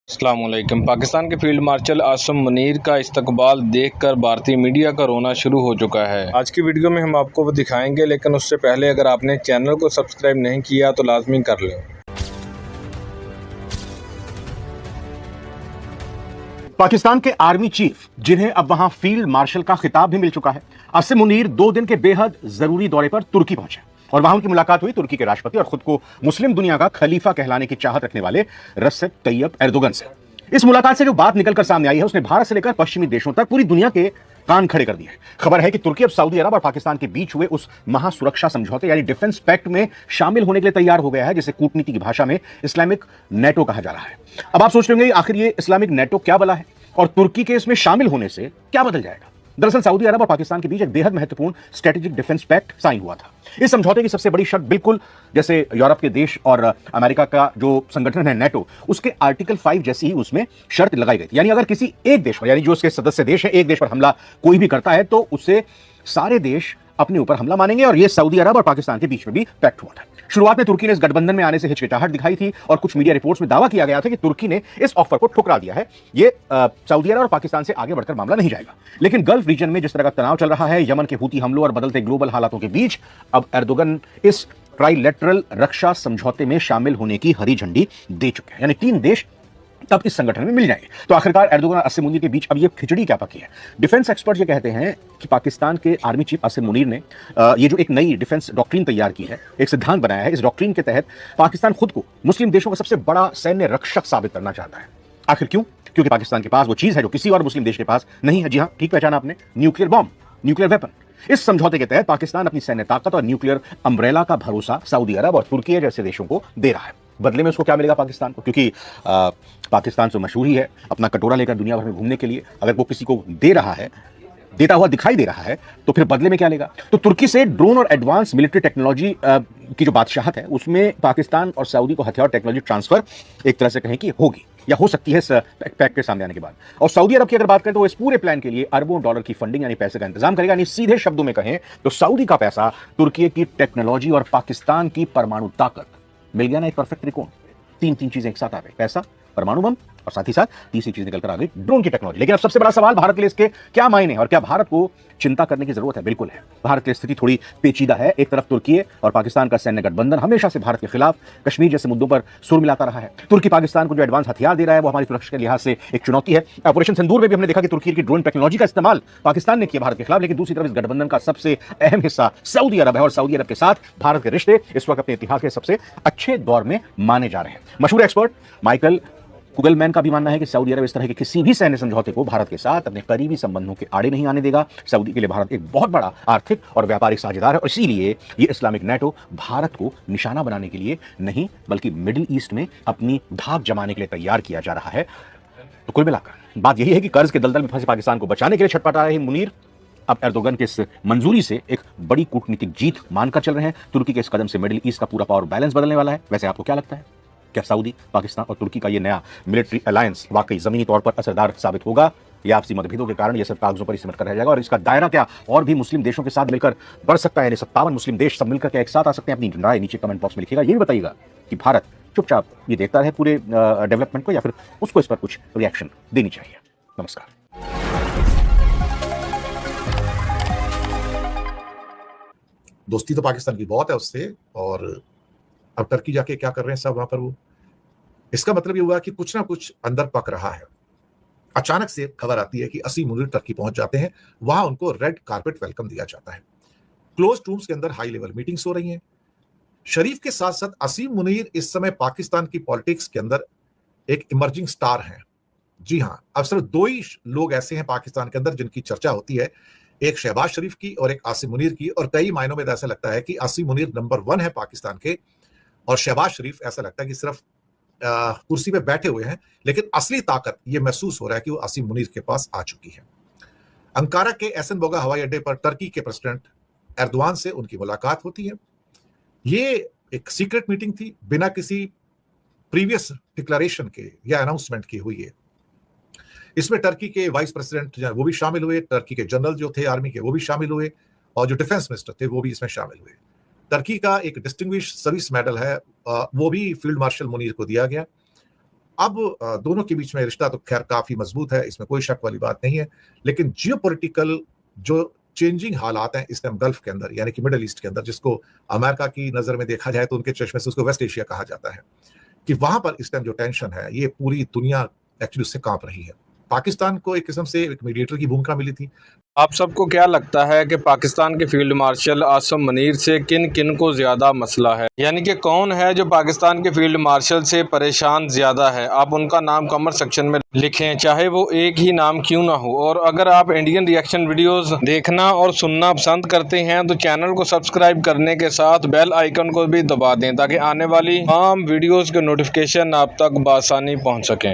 अस्सलाम वालेकुम। पाकिस्तान के फील्ड मार्शल आसिम मुनीर का इस्तकबाल देखकर भारतीय मीडिया का रोना शुरू हो चुका है। आज की वीडियो में हम आपको वो दिखाएंगे, लेकिन उससे पहले अगर आपने चैनल को सब्सक्राइब नहीं किया तो लाजमी कर लें। पाकिस्तान के आर्मी चीफ, जिन्हें अब वहां फील्ड मार्शल का खिताब भी मिल चुका है, आसिम मुनीर 2 दिन के बेहद जरूरी दौरे पर तुर्की पहुंचे और वहां उनकी मुलाकात हुई तुर्की के राष्ट्रपति और खुद को मुस्लिम दुनिया का खलीफा कहलाने की चाहत रखने वाले रसेप तैयब एर्दोगन से। इस मुलाकात से जो बात निकलकर सामने आई है, उसने भारत से लेकर पश्चिमी देशों तक पूरी दुनिया के कान खड़े कर दिए। खबर है कि तुर्की अब सऊदी अरब और पाकिस्तान के बीच हुए उस महासुरक्षा समझौते यानी डिफेंस पैक्ट में शामिल होने के लिए तैयार हो गया है, जिसे कूटनीति की भाषा में इस्लामिक नेटो कहा जा रहा है। अब आप सोच रहे होंगे आखिर ये इस्लामिक नेटो क्या बला है और तुर्की के इसमें शामिल होने से क्या बदल जाएगा। दरअसल सऊदी अरब और पाकिस्तान के बीच एक बेहद महत्वपूर्ण स्ट्रेटेजिक डिफेंस पैक्ट साइन हुआ था। इस समझौते की सबसे बड़ी शर्त, बिल्कुल जैसे यूरोप के देश और अमेरिका का जो संगठन है नेटो, उसके आर्टिकल 5 जैसी ही उसमें शर्त लगाई गई थी। यानी अगर किसी एक देश पर, यानी जो उसके सदस्य देश है, एक देश पर हमला कोई भी करता है तो उससे सारे देश अपने ऊपर हमला मानेंगे, और यह सऊदी अरब और पाकिस्तान के बीच में भी पैक्ट हुआ था। शुरुआत में तुर्की ने इस गठबंधन में आने से हिचकिचाहट दिखाई थी और कुछ मीडिया रिपोर्ट्स में दावा किया गया था कि तुर्की ने इस ऑफर को ठुकरा दिया है, ये सऊदी अरब और पाकिस्तान से आगे बढ़कर मामला नहीं जाएगा। लेकिन गल्फ रीजन में जिस तरह का तनाव चल रहा है, यमन के हूती हमलों और बदलते ग्लोबल हालातों के बीच, अब एर्दोगन इस ट्राइलेटरल रक्षा समझौते में शामिल होने की हरी झंडी दे चुके हैं, यानी 3 देश तब इस संगठन में मिल जाएंगे। तो आखिरकार एर्दोगन और आसिम मुनीर के बीच अब ये खिचड़ी क्या पकी है। डिफेंस एक्सपर्ट ये कहते हैं कि पाकिस्तान के आर्मी चीफ आसिम मुनीर ने ये जो एक नई डिफेंस डॉक्ट्रिन तैयार की है, एक सिद्धांत बनाया है, इस डॉक्ट्रिन के तहत पाकिस्तान खुद को मुस्लिम देशों का सबसे बड़ा सैन्य रक्षक साबित करना चाहता है। आखिर क्यों? क्योंकि पाकिस्तान के पास वो चीज है जो किसी और मुस्लिम देश के पास नहीं है। जी हाँ, ठीक पहचाना आपने, न्यूक्लियर बॉम्ब, न्यूक्लियर वेपन। इस समझौते के तहत पाकिस्तान अपनी सैन्य ताकत और न्यूक्लियर अम्ब्रेला का भरोसा सऊदी अरब और तुर्की जैसे देशों को दे रहा है। बदले में उसको क्या मिलेगा पाकिस्तान को? क्योंकि पाकिस्तान तो मशहूर ही है अपना कटोरा लेकर दुनिया भर में घूमने के लिए। अगर वो किसी को दे रहा है, देता हुआ दिखाई दे रहा है, तो फिर बदले में क्या लेगा? तो तुर्की से ड्रोन और एडवांस मिलिट्री टेक्नोलॉजी की जो बादशाहत है, उसमें पाकिस्तान और सऊदी को हथियार टेक्नोलॉजी ट्रांसफर एक तरह से कहें कि होगी या हो सकती है इस पैक्ट के सामने आने के बाद। और सऊदी अरब की अगर बात करें तो इस पूरे प्लान के लिए अरबों डॉलर की फंडिंग यानी पैसे का इंतजाम करेगा। यानी सीधे शब्दों में कहें तो सऊदी का पैसा, तुर्की की टेक्नोलॉजी और पाकिस्तान की परमाणु ताकत, मिल गया ना एक परफेक्ट त्रिकोण। तीन चीजें एक साथ आ गई, पैसा, परमाणु बम और साथ ही साथ तीसरी चीज निकलकर आ गई ड्रोन की टेक्नोलॉजी। लेकिन अब सबसे बड़ा सवाल, भारत के लिए इसके क्या मायने हैं और क्या भारत को चिंता करने की जरूरत है? बिल्कुल है। भारत की स्थिति थोड़ी पेचीदा है। एक तरफ तुर्की और पाकिस्तान का सैन्य गठबंधन हमेशा से भारत के खिलाफ कश्मीर जैसे मुद्दों पर सुर मिलाता रहा है। तुर्की पाकिस्तान को जो एडवांस हथियार दे रहा है वो हमारी सुरक्षा के लिहाज से एक चुनौती है। ऑपरेशन सिंदूर में भी हमने देखा कि तुर्की की ड्रोन टेक्नोलॉजी का इस्तेमाल पाकिस्तान ने किया भारत के खिलाफ। लेकिन दूसरी तरफ इस गठबंधन का सबसे अहम हिस्सा सऊदी अरब है और सऊदी अरब के साथ भारत के रिश्ते इस वक्त अपने इतिहास के सबसे अच्छे दौर में माने जा रहे हैं। मशहूर एक्सपर्ट माइकल कुगलमैन का भी मानना है कि सऊदी अरब इस तरह के किसी भी सैन्य समझौते को भारत के साथ अपने करीबी संबंधों के आड़े नहीं आने देगा। सऊदी के लिए भारत एक बहुत बड़ा आर्थिक और व्यापारिक साझेदार है और इसीलिए ये इस्लामिक नेटो भारत को निशाना बनाने के लिए नहीं, बल्कि मिडिल ईस्ट में अपनी धाक जमाने के लिए तैयार किया जा रहा है। तो कुल मिलाकर बात यही है कि कर्ज के दलदल में फंसे पाकिस्तान को बचाने के लिए छटपटा रहे मुनीर अब एर्दोगन के इस मंजूरी से एक बड़ी कूटनीतिक जीत मानकर चल रहे हैं। तुर्की के इस कदम से मिडिल ईस्ट का पूरा पावर बैलेंस बदलने वाला है। वैसे आपको क्या लगता है? क्या सऊदी, पाकिस्तान और तुर्की का ये नया मिलिट्री अलायंस वाकई जमीनी तौर पर असरदार साबित होगा या आपसी मतभेदों के कारण यह सिर्फ कागजों पर ही सिमट कर रह जाएगा? और इसका दायरा क्या और भी मुस्लिम देशों के साथ मिलकर बढ़ सकता है? यानी 57 मुस्लिम देश सब मिलकर क्या एक साथ आ सकते हैं? अपनी राय नीचे कमेंट बॉक्स में लिखिएगा। ये भी बताइएगा कि भारत चुपचाप ये देखता रहे पूरे डेवलपमेंट को या फिर उसको इस पर कुछ रिएक्शन देनी चाहिए। नमस्कार। दोस्ती तो पाकिस्तान की बहुत है उससे, और अब टर्की जाके क्या कर रहे हैं सब वहां पर, वो इसका मतलब ये हुआ कि कुछ ना कुछ अंदर पक रहा है। अचानक से खबर आती है कि आसिम मुनीर टर्की पहुंच जाते हैं। वहां उनको रेड कारपेट वेलकम दिया जाता है। क्लोज रूम्स के अंदर हाई लेवल मीटिंग्स हो रही हैं। शरीफ के साथ साथ आसिम मुनीर इस समय पाकिस्तान की पॉलिटिक्स के अंदर एक इमर्जिंग स्टार हैं। जी हाँ, अब सिर्फ 2 ही लोग ऐसे हैं पाकिस्तान के अंदर जिनकी चर्चा होती है, एक शहबाज शरीफ की और एक आसिम मुनीर की। और कई मायनों में ऐसा लगता है कि आसिम मुनीर नंबर 1 है पाकिस्तान के और शहबाज शरीफ ऐसा लगता है कि सिर्फ कुर्सी पे बैठे हुए हैं, लेकिन असली ताकत ये महसूस हो रहा है कि वो आसिम मुनीर के पास आ चुकी है। अंकारा के एहसन बोगा हवाई अड्डे पर टर्की के प्रेसिडेंट एर्दोगान से उनकी मुलाकात होती है। ये एक सीक्रेट मीटिंग थी, बिना किसी प्रीवियस डिक्लेरेशन के या अनाउंसमेंट की हुई है। इसमें टर्की के वाइस प्रेसिडेंट वो भी शामिल हुए, टर्की के जनरल जो थे आर्मी के वो भी शामिल हुए और जो डिफेंस मिनिस्टर थे वो भी इसमें शामिल हुए। टर्की का एक डिस्टिंग्विश सर्विस मेडल है, वो भी फील्ड मार्शल मुनीर को दिया गया। अब दोनों के बीच में रिश्ता तो खैर काफी मजबूत है, इसमें कोई शक वाली बात नहीं है, लेकिन जियोपॉलिटिकल जो चेंजिंग हालात हैं इस टाइम गल्फ के अंदर यानी कि मिडल ईस्ट के अंदर, जिसको अमेरिका की नजर में देखा जाए तो उनके चश्मे से उसको वेस्ट एशिया कहा जाता है, कि वहां पर इस टाइम जो टेंशन है ये पूरी दुनिया एक्चुअली उससे कांप रही है। पाकिस्तान को एक किस्म से एक मीडिएटर की भूमिका मिली थी। आप सबको क्या लगता है कि पाकिस्तान के फील्ड मार्शल आसिम मुनीर से किन किन को ज़्यादा मसला है, यानी कि कौन है जो पाकिस्तान के फील्ड मार्शल से परेशान ज़्यादा है? आप उनका नाम कमेंट सेक्शन में लिखें, चाहे वो एक ही नाम क्यों ना हो। और अगर आप इंडियन रिएक्शन वीडियोस देखना और सुनना पसंद करते हैं तो चैनल को सब्सक्राइब करने के साथ बेल आइकन को भी दबा दें ताकि आने वाली तमाम वीडियोज़ के नोटिफिकेशन आप तक बआसानी पहुँच सकें।